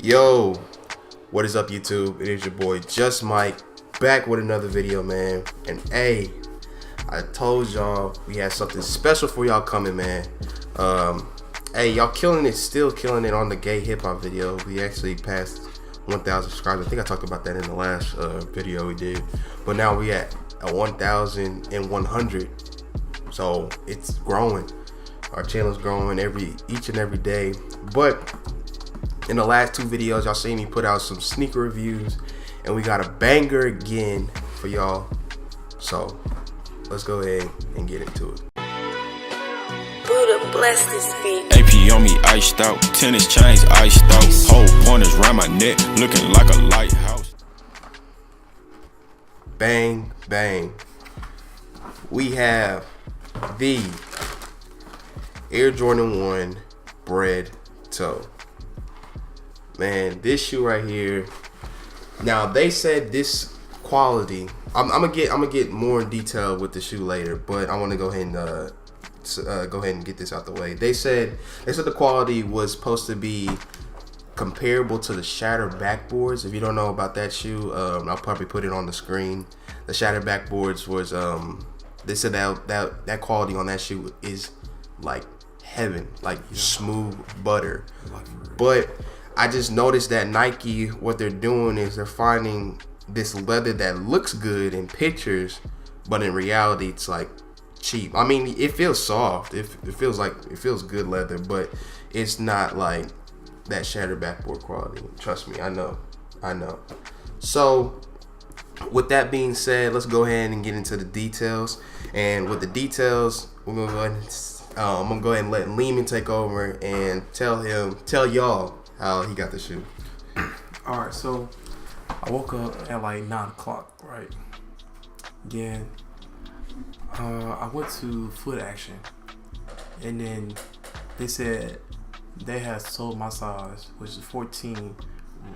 Yo, what is up YouTube? It is your boy Just Mike, back with another video, man. And hey, I told y'all we had something special for y'all coming, man. Hey, y'all killing it, still killing it on the gay hip hop video. We actually passed 1,000 subscribers. I think I talked about that in the last video we did. But now we at 1,100. So it's growing. Our channel's growing each and every day. But in the last two videos, y'all seen me put out some sneaker reviews, and we got a banger again for y'all. So let's go ahead and get into it. Buddha bless this beat. AP on me iced out, tennis chains iced out, whole pointers round my neck, looking like a lighthouse. Bang, bang. We have the Air Jordan 1 Bred toe. Man, this shoe right here. Now they said this quality. I'm gonna get more in detail with the shoe later, but I want to go ahead and get this out the way. They said the quality was supposed to be comparable to the Shattered backboards. If you don't know about that shoe, I'll probably put it on the screen. The Shattered backboards was they said that quality on that shoe is like heaven, like smooth butter. But I just noticed that Nike, what they're doing is they're finding this leather that looks good in pictures, but in reality it's like cheap. I mean, it feels soft. It feels good leather, but it's not like that Shattered backboard quality. Trust me, I know. So with that being said, let's go ahead and get into the details. And with the details, we're gonna go ahead and I'm gonna go ahead and let Lehman take over and tell y'all how he got the shoe. Alright, so I woke up at like 9 o'clock, right? Then I went to Foot Action, and then they said they had sold my size, which is 14,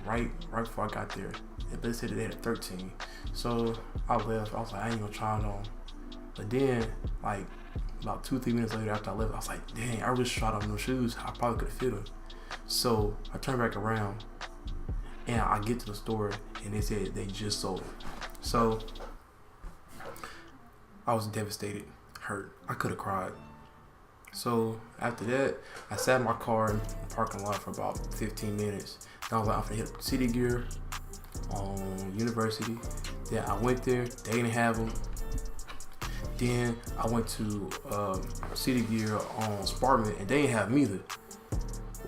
right before I got there. And they said they had 13. So I left. I was like, I ain't gonna try it on. But then, like about 2-3 minutes later after I left, I was like, dang, I really tried on those shoes. I probably could have fit them. So I turned back around, and I get to the store, and they said they just sold them. So I was devastated, hurt. I could have cried. So after that, I sat in my car in the parking lot for about 15 minutes. And I was like, I'm gonna hit up City Gear on University. Then I went there, they didn't have them. Then I went to City Gear on Sparkman, and they didn't have them either.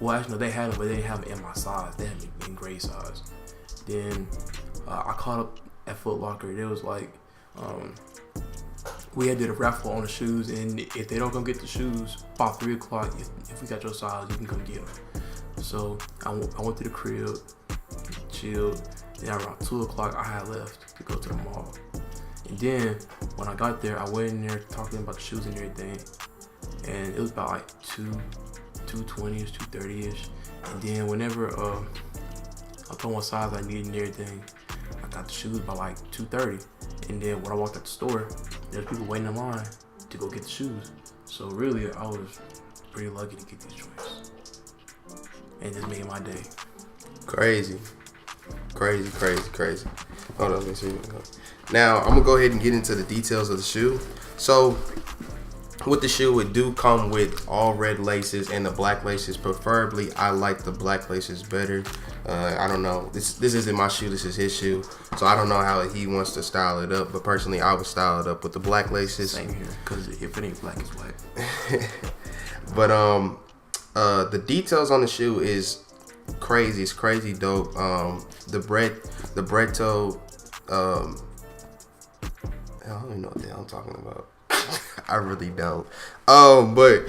Well, actually, no, they had them, but they didn't have them in my size. They had them in gray size. Then I caught up at Foot Locker. There was like, we had did a raffle on the shoes, and if they don't come get the shoes by 3 o'clock, if we got your size, you can come get them. So I went to the crib, chilled. Then around 2 o'clock, I had left to go to the mall. And then when I got there, I went in there talking about the shoes and everything, and it was about like 220-ish, 230-ish. And then whenever I told what size I needed and everything, I got the shoes by like 230. And then when I walked out the store, there's people waiting in line to go get the shoes. So really, I was pretty lucky to get these joints, and this made my day. Crazy. Hold on, let me see. Now I'm gonna go ahead and get into the details of the shoe. So with the shoe, it do come with all red laces and the black laces. Preferably, I like the black laces better. I don't know. This isn't my shoe. This is his shoe. So I don't know how he wants to style it up. But personally, I would style it up with the black laces. Same here, because if it ain't black, it's white. But the details on the shoe is crazy. It's crazy dope. The Bred toe. I don't even know what the hell I'm talking about. I really don't. But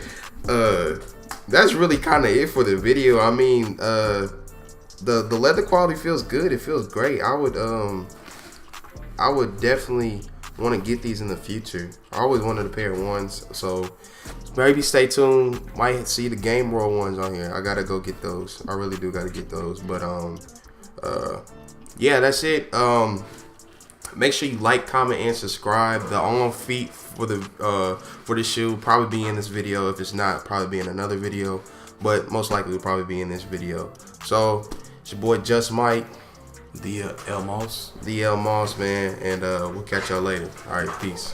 that's really kind of it for the video. I mean, the leather quality feels good. It feels great. I would definitely want to get these in the future. I always wanted a pair of ones, so maybe stay tuned. Might see the Game World ones on here. I gotta go get those. I really do gotta get those. But yeah, that's it. Make sure you like, comment, and subscribe. The on feet for the shoe probably be in this video. If it's not, probably be in another video. But most likely will probably be in this video. So it's your boy Just Mike, The L Moss. the L Moss, man, and we'll catch y'all later. All right, peace.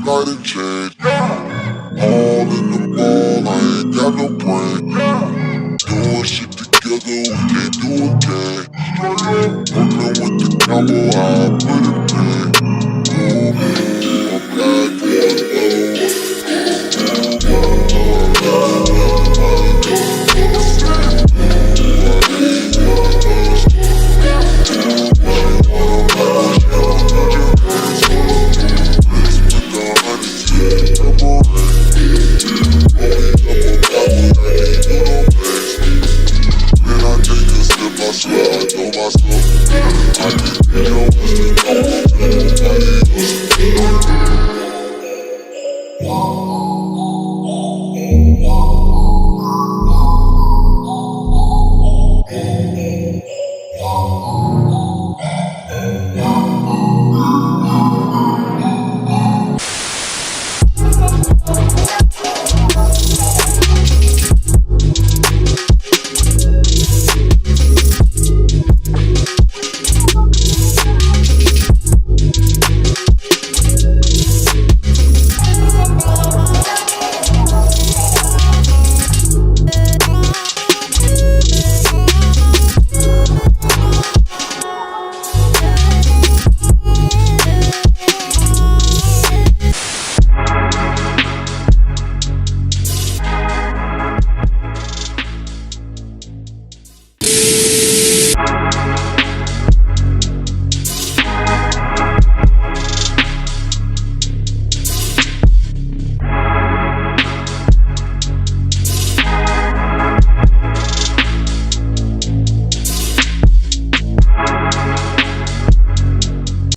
Light and change. All in the ball, I ain't got no brain. Doing shit together, we can't do a gang. Working with the combo, how I put it in. Ooh, I'm glad